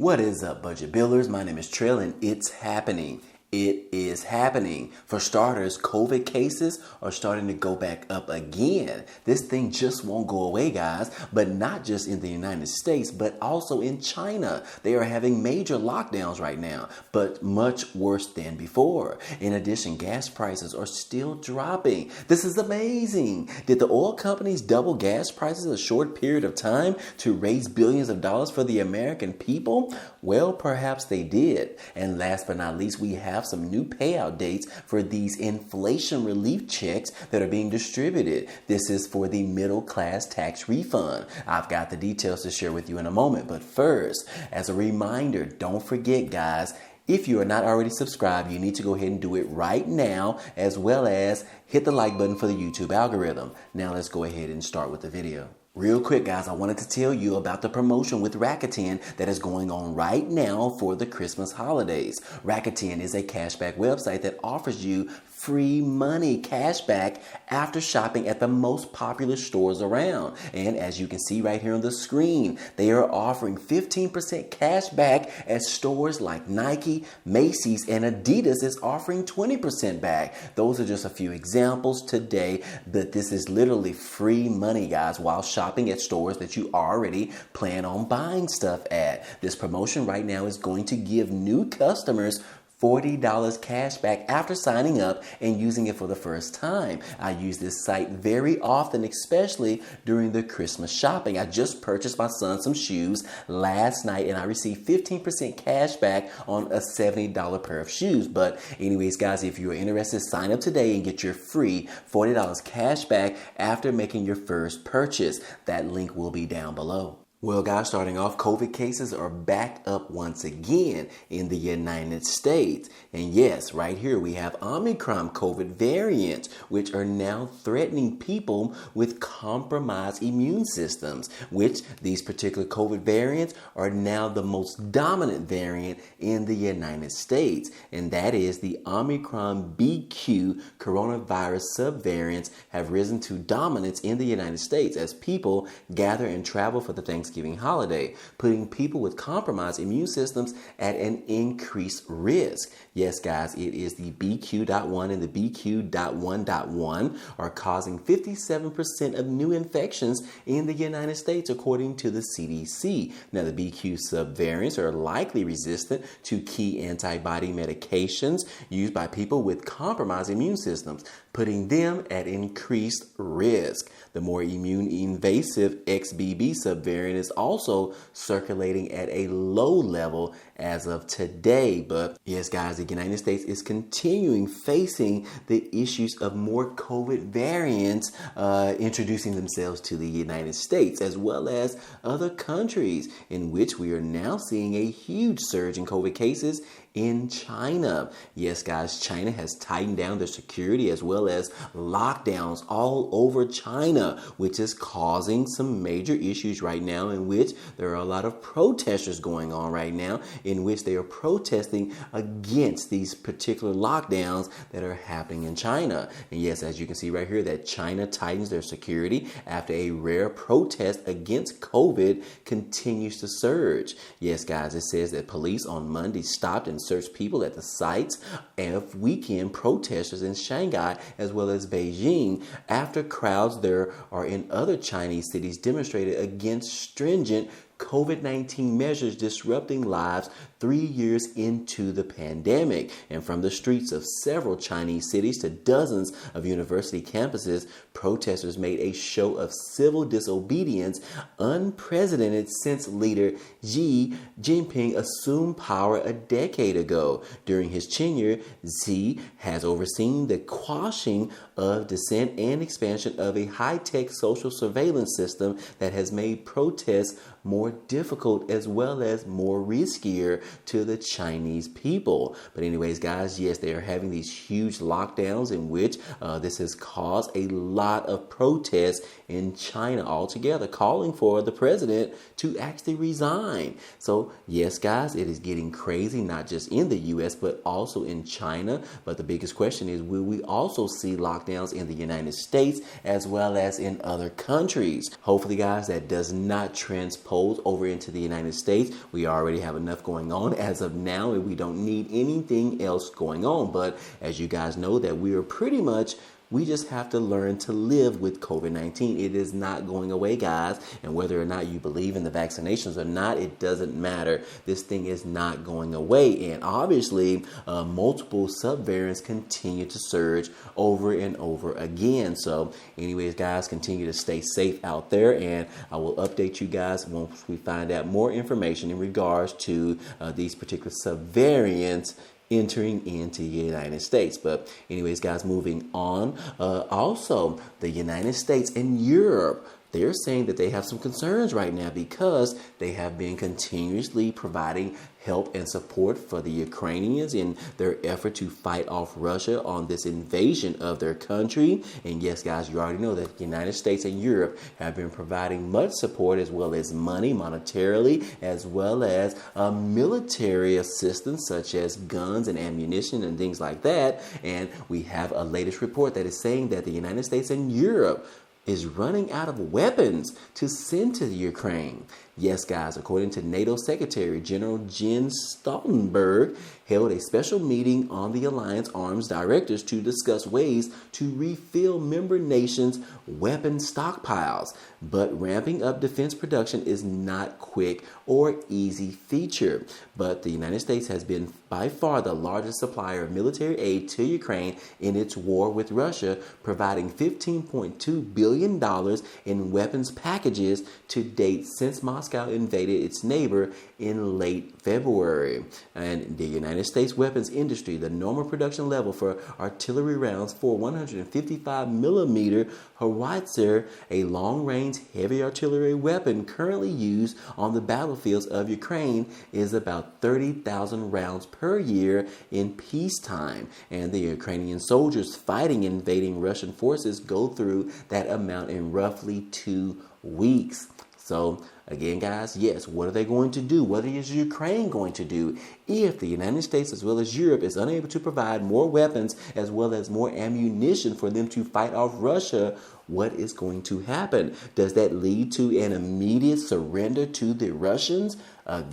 What is up, budget builders? My name is Trill, and it's happening. It is happening. For starters, COVID cases are starting to go back up again. This thing just won't go away, guys, but not just in the United States, but also in China. They are having major lockdowns right now, but much worse than before. In addition, gas prices are still dropping. This is amazing. Did the oil companies double gas prices in a short period of time to raise billions of dollars for the American people? Well, perhaps they did. And last but not least, we have some new payout dates for these inflation relief checks that are being distributed. This is for the middle class tax refund. I've got the details to share with you in a moment. But first, as a reminder, don't forget, guys, if you are not already subscribed, you need to go ahead and do it right now, as well as hit the like button for the YouTube algorithm. Now let's go ahead and start with the video. Real quick, guys, I wanted to tell you about the promotion with Rakuten that is going on right now for the Christmas holidays. Rakuten is a cashback website that offers you free money cashback after shopping at the most popular stores around. And as you can see right here on the screen, they are offering 15% cash back at stores like Nike, Macy's, and Adidas is offering 20% back. Those are just a few examples today, but this is literally free money, guys, while shopping at stores that you already plan on buying stuff at. This promotion right now is going to give new customers $40 cash back after signing up and using it for the first time. I use this site very often, especially during the Christmas shopping. I just purchased my son some shoes last night and I received 15% cash back on a $70 pair of shoes. But anyways, guys, if you're interested, sign up today and get your free $40 cash back after making your first purchase. That link will be down below. Well, guys, starting off, COVID cases are back up once again in the United States. And yes, right here we have Omicron COVID variants, which are now threatening people with compromised immune systems, which these particular COVID variants are now the most dominant variant in the United States. And that is the Omicron BQ coronavirus subvariants have risen to dominance in the United States as people gather and travel for the Thanksgiving holiday, putting people with compromised immune systems at an increased risk. Yes, guys, it is the BQ.1 and the BQ.1.1 are causing 57% of new infections in the United States, according to the CDC. Now, the BQ subvariants are likely resistant to key antibody medications used by people with compromised immune systems, putting them at increased risk. The more immune invasive XBB subvariant is also circulating at a low level as of today. But yes, guys, the United States is continuing facing the issues of more COVID variants introducing themselves to the United States, as well as other countries, in which we are now seeing a huge surge in COVID cases in China. Yes, guys, China has tightened down their security as well as lockdowns all over China, which is causing some major issues right now, in which there are a lot of protesters going on right now, in which they are protesting against these particular lockdowns that are happening in China. And yes, as you can see right here, that China tightens their security after a rare protest against COVID continues to surge. Yes, guys, it says that police on Monday stopped and searched people at the sites of weekend protesters in Shanghai as well as Beijing after crowds there are in other Chinese cities demonstrated against stringent COVID-19 measures disrupting lives 3 years into the pandemic. And from the streets of several Chinese cities to dozens of university campuses, protesters made a show of civil disobedience unprecedented since leader Xi Jinping assumed power a decade ago. During his tenure, Xi has overseen the quashing of dissent and expansion of a high-tech social surveillance system that has made protests more difficult as well as more riskier to the Chinese people. But anyways, guys, yes, they are having these huge lockdowns in which this has caused a lot of protests in China altogether, calling for the president to actually resign. So yes, guys, it is getting crazy, not just in the US, but also in China. But the biggest question is, will we also see lockdowns lockdowns in the United States as well as in other countries. Hopefully, guys, that does not transpose over into the United States. We already have enough going on as of now, and we don't need anything else going on. But as you guys know, that we just have to learn to live with COVID-19. It is not going away, guys. And whether or not you believe in the vaccinations or not, it doesn't matter. This thing is not going away. And obviously, multiple subvariants continue to surge over and over again. So anyways, guys, continue to stay safe out there. And I will update you guys once we find out more information in regards to these particular subvariants entering into the United States. But anyways, guys, moving on. Also, the United States and Europe, they're saying that they have some concerns right now because they have been continuously providing help and support for the Ukrainians in their effort to fight off Russia on this invasion of their country. And yes, guys, you already know that the United States and Europe have been providing much support as well as money monetarily, as well as military assistance such as guns and ammunition and things like that. And we have a latest report that is saying that the United States and Europe is running out of weapons to send to the Ukraine. Yes, guys, according to NATO Secretary General Jens Stoltenberg, held a special meeting on the Alliance Arms Directors to discuss ways to refill member nations' weapon stockpiles. But ramping up defense production is not quick or easy feature. But the United States has been by far the largest supplier of military aid to Ukraine in its war with Russia, providing $15.2 billion in weapons packages to date since Moscow invaded its neighbor in late February. And the United States weapons industry, the normal production level for artillery rounds for 155 millimeter howitzer, a long-range heavy artillery weapon currently used on the battlefields of Ukraine, is about 30,000 rounds per year in peacetime. And the Ukrainian soldiers fighting invading Russian forces go through that amount in roughly 2 weeks. So again, guys, yes, what are they going to do? What is Ukraine going to do if the United States as well as Europe is unable to provide more weapons as well as more ammunition for them to fight off Russia? What is going to happen? Does that lead to an immediate surrender to the Russians?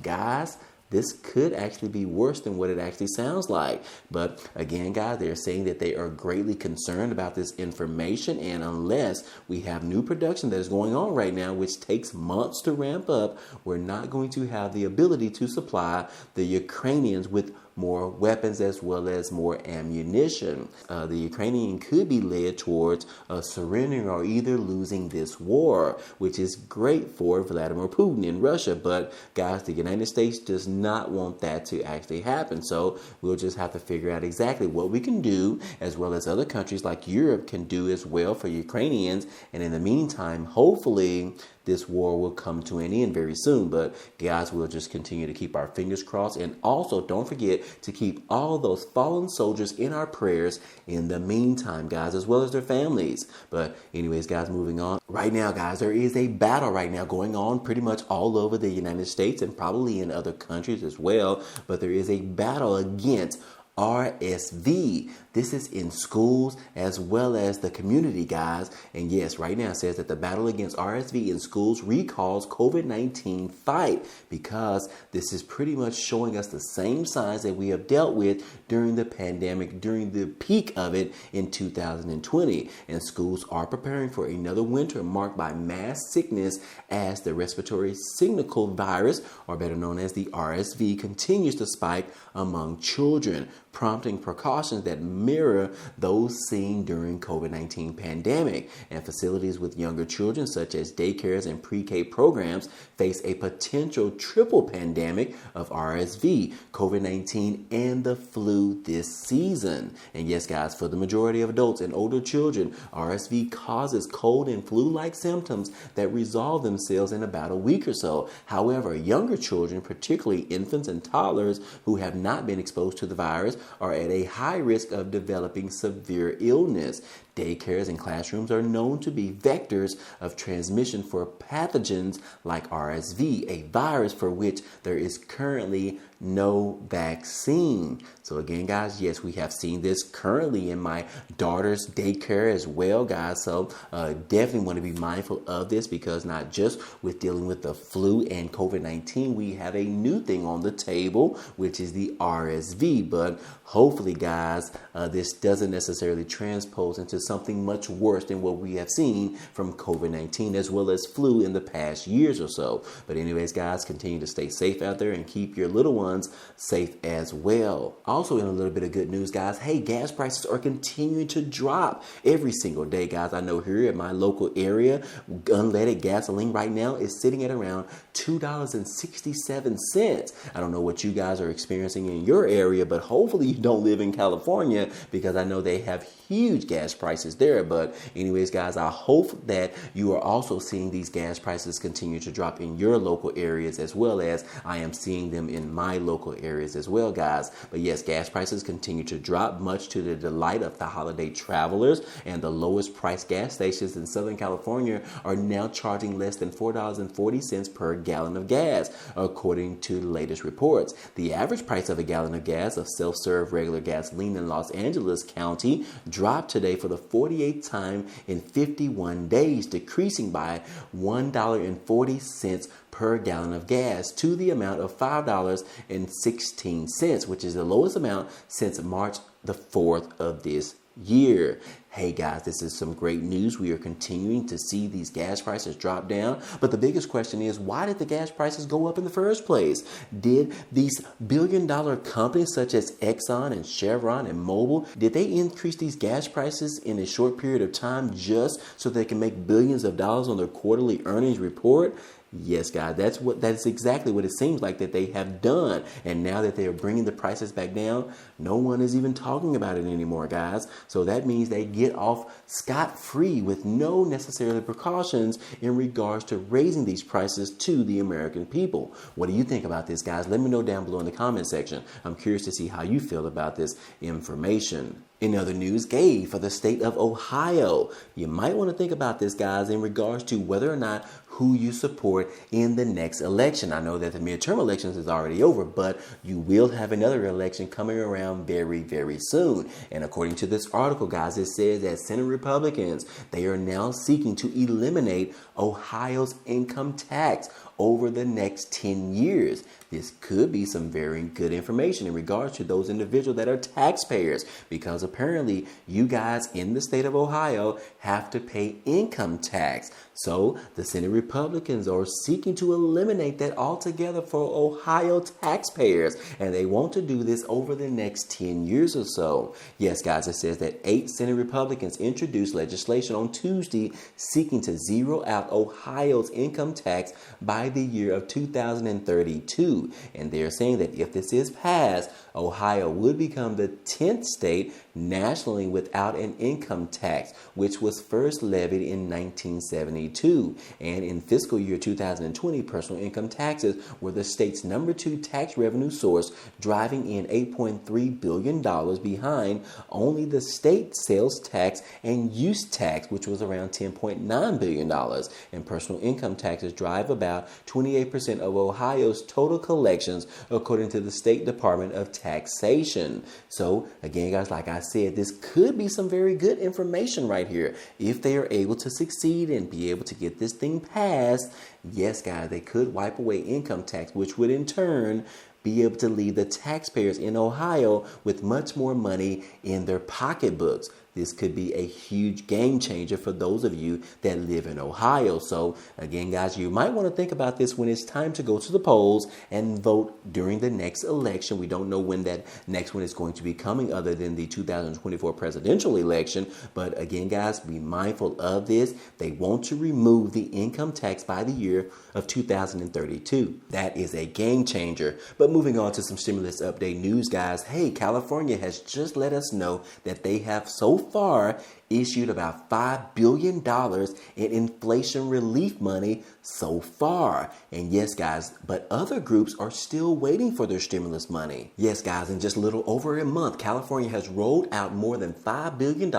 Guys, this could actually be worse than what it actually sounds like. But again, guys, they're saying that they are greatly concerned about this information. And unless we have new production that is going on right now, which takes months to ramp up, we're not going to have the ability to supply the Ukrainians with more weapons as well as more ammunition. The Ukrainian could be led towards surrendering or either losing this war, which is great for Vladimir Putin in Russia. But guys, the United States does not want that to actually happen. So we'll just have to figure out exactly what we can do, as well as other countries like Europe can do as well for Ukrainians. And in the meantime, hopefully this war will come to an end very soon. But guys, we'll just continue to keep our fingers crossed. And also don't forget to keep all those fallen soldiers in our prayers in the meantime, guys, as well as their families. But anyways, guys, moving on. Right now, guys, there is a battle right now going on pretty much all over the United States and probably in other countries as well. But there is a battle against RSV. This is in schools as well as the community, guys. And yes, right now it says that the battle against RSV in schools recalls COVID-19 fight, because this is pretty much showing us the same signs that we have dealt with during the pandemic, during the peak of it in 2020. And schools are preparing for another winter marked by mass sickness as the respiratory syncytial virus, or better known as the RSV, continues to spike among children, prompting precautions that mirror those seen during COVID-19 pandemic. And facilities with younger children, such as daycares and pre-K programs, face a potential triple pandemic of RSV, COVID-19, and the flu this season. And yes, guys, for the majority of adults and older children, RSV causes cold and flu-like symptoms that resolve themselves in about a week or so. However, younger children, particularly infants and toddlers who have not been exposed to the virus, are at a high risk of developing severe illness. Daycares and classrooms are known to be vectors of transmission for pathogens like RSV, a virus for which there is currently no vaccine. So again, guys, yes, we have seen this currently in my daughter's daycare as well, guys. So definitely want to be mindful of this, because not just with dealing with the flu and COVID-19, we have a new thing on the table, which is the RSV. But hopefully, guys, this doesn't necessarily transpose into something much worse than what we have seen from COVID-19 as well as flu in the past years or so. But anyways, guys, continue to stay safe out there and keep your little ones safe as well. Also, in a little bit of good news, guys, hey, gas prices are continuing to drop every single day, guys. I know here in my local area, unleaded gasoline right now is sitting at around $2.67. I don't know what you guys are experiencing in your area, but hopefully you don't live in California, because I know they have huge gas prices there. But anyways, guys, I hope that you are also seeing these gas prices continue to drop in your local areas, as well as I am seeing them in my local areas as well, guys. But yes, gas prices continue to drop, much to the delight of the holiday travelers, and the lowest price gas stations in Southern California are now charging less than $4.40 per gallon of gas, according to the latest reports. The average price of a gallon of gas of self-serve regular gasoline in Los Angeles County dropped today for the 48th time in 51 days, decreasing by $1.40 per gallon of gas to the amount of $5.16, which is the lowest amount since March the 4th of this year. Hey guys, this is some great news. We are continuing to see these gas prices drop down. But the biggest question is, why did the gas prices go up in the first place? Did these billion-dollar companies such as Exxon and Chevron and Mobil, did they increase these gas prices in a short period of time just so they can make billions of dollars on their quarterly earnings report? Yes, guys, that's exactly what it seems like that they have done. And now that they are bringing the prices back down, no one is even talking about it anymore, guys. So that means they get off scot-free with no necessary precautions in regards to raising these prices to the American people. What do you think about this, guys? Let me know down below in the comment section. I'm curious to see how you feel about this information. In other news, for the state of Ohio, you might want to think about this, guys, in regards to whether or not who you support in the next election. I know that the midterm elections is already over, but you will have another election coming around very, very soon. And according to this article, guys, it says that Senate Republicans, they are now seeking to eliminate Ohio's income tax over the next 10 years. This could be some very good information in regards to those individuals that are taxpayers, because apparently you guys in the state of Ohio have to pay income tax. So the Senate Republicans are seeking to eliminate that altogether for Ohio taxpayers, and they want to do this over the next 10 years or so. Yes, guys, it says that 8 Senate Republicans introduced legislation on Tuesday seeking to zero out Ohio's income tax by the year of 2032. And they're saying that if this is passed, Ohio would become the 10th state nationally without an income tax, which was first levied in 1972. And in fiscal year 2020, personal income taxes were the state's number 2 tax revenue source, driving in $8.3 billion behind only the state sales tax and use tax, which was around $10.9 billion. And personal income taxes drive about 28% of Ohio's total collections, according to the State Department of Taxation. So again, guys, like I said, this could be some very good information right here. If they are able to succeed and be able to get this thing passed, yes, guys, they could wipe away income tax, which would in turn be able to leave the taxpayers in Ohio with much more money in their pocketbooks. This could be a huge game changer for those of you that live in Ohio. So again, guys, you might want to think about this when it's time to go to the polls and vote during the next election. We don't know when that next one is going to be coming other than the 2024 presidential election. But again, guys, be mindful of this. They want to remove the income tax by the year of 2032. That is a game changer. But moving on to some stimulus update news, guys. Hey, California has just let us know that they have so far issued about $5 billion in inflation relief money so far. And yes, guys, but other groups are still waiting for their stimulus money. Yes, guys, in just a little over a month, California has rolled out more than $5 billion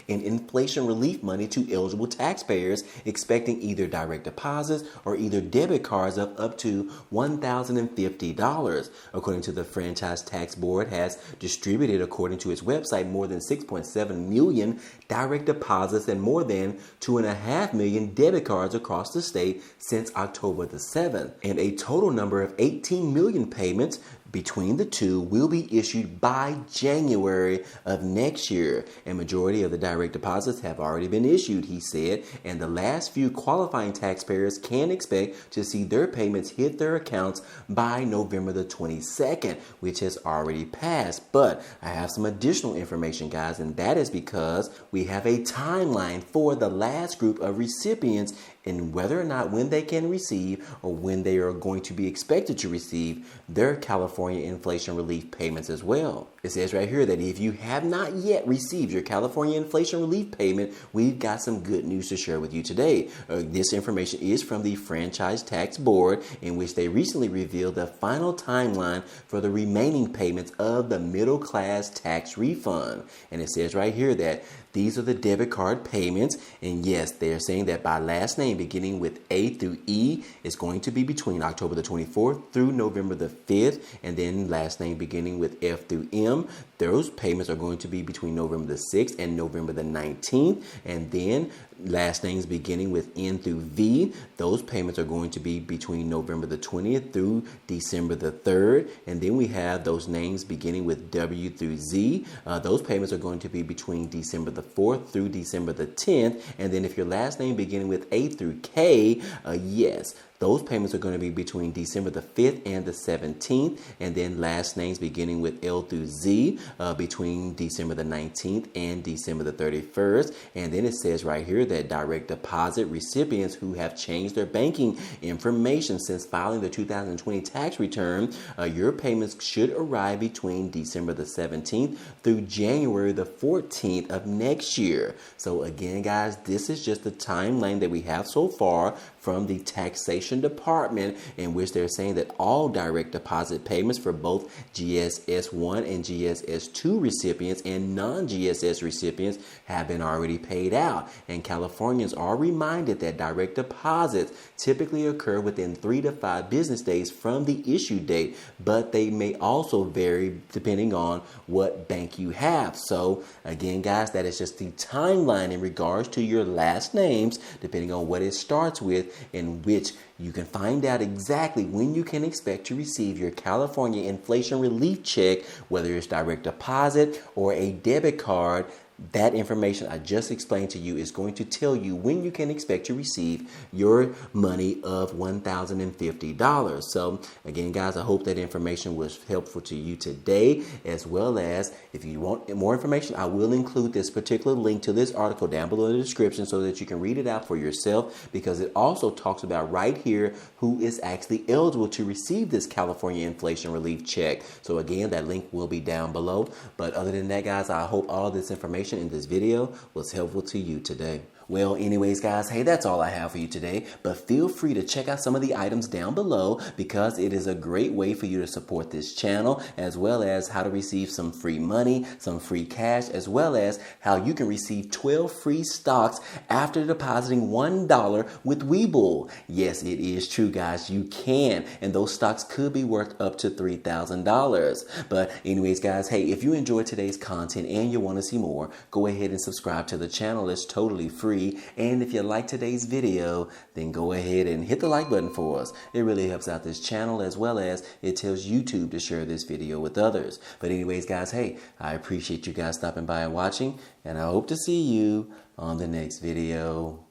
in inflation relief money to eligible taxpayers expecting either direct deposits or either debit cards of up to $1,050. According to the Franchise Tax Board, has distributed, according to its website, more than 6.7 million direct deposits and more than 2.5 million debit cards across the state since October the 7th. And a total number of 18 million payments between the two will be issued by January of next year. A majority of the direct deposits have already been issued, he said, and the last few qualifying taxpayers can expect to see their payments hit their accounts by November the 22nd, which has already passed. But I have some additional information, guys, and that is because we have a timeline for the last group of recipients and whether or not when they can receive or when they are going to be expected to receive their California inflation relief payments as well. It says right here that if you have not yet received your California inflation relief payment, we've got some good news to share with you today. This information is from the Franchise Tax Board, in which they recently revealed the final timeline for the remaining payments of the middle class tax refund. And it says right here that these are the debit card payments. And yes, they're saying that by last name beginning with A through E is going to be between October the 24th through November the 5th. And then last name beginning with F through M, those payments are going to be between November the 6th and November the 19th. And then last names beginning with N through V, those payments are going to be between November the 20th through December the 3rd. And then we have those names beginning with W through Z. Those payments are going to be between December the 4th through December the 10th. And then if your last name beginning with A through K, yes, those payments are going to be between December the 5th and the 17th. And then last names beginning with L through Z between December the 19th and December the 31st. And then it says right here that direct deposit recipients who have changed their banking information since filing the 2020 tax return, your payments should arrive between December the 17th through January the 14th of next year. So again, guys, this is just the timeline that we have so far from the taxation department, in which they're saying that all direct deposit payments for both GSS1 and GSS2 recipients and non-GSS recipients have been already paid out. And Californians are reminded that direct deposits typically occur within 3 to 5 business days from the issue date, but they may also vary depending on what bank you have. So again, guys, that is just the timeline in regards to your last names, depending on what it starts with, in which you can find out exactly when you can expect to receive your California inflation relief check, whether it's direct deposit or a debit card. That information I just explained to you is going to tell you when you can expect to receive your money of $1,050. So again, guys, I hope that information was helpful to you today, as well as if you want more information, I will include this particular link to this article down below in the description so that you can read it out for yourself, because it also talks about right here who is actually eligible to receive this California inflation relief check. So again, that link will be down below. But other than that, guys, I hope all this information in this video was helpful to you today. Well, anyways, guys, hey, that's all I have for you today. But feel free to check out some of the items down below, because it is a great way for you to support this channel, as well as how to receive some free money, some free cash, as well as how you can receive 12 free stocks after depositing $1 with Webull. Yes, it is true, guys. You can. And those stocks could be worth up to $3,000. But anyways, guys, hey, if you enjoyed today's content and you want to see more, go ahead and subscribe to the channel. It's totally free. And if you like today's video, then go ahead and hit the like button for us. It really helps out this channel, as well as it tells YouTube to share this video with others. But anyways, guys, hey, I appreciate you guys stopping by and watching, and I hope to see you on the next video.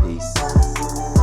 Peace.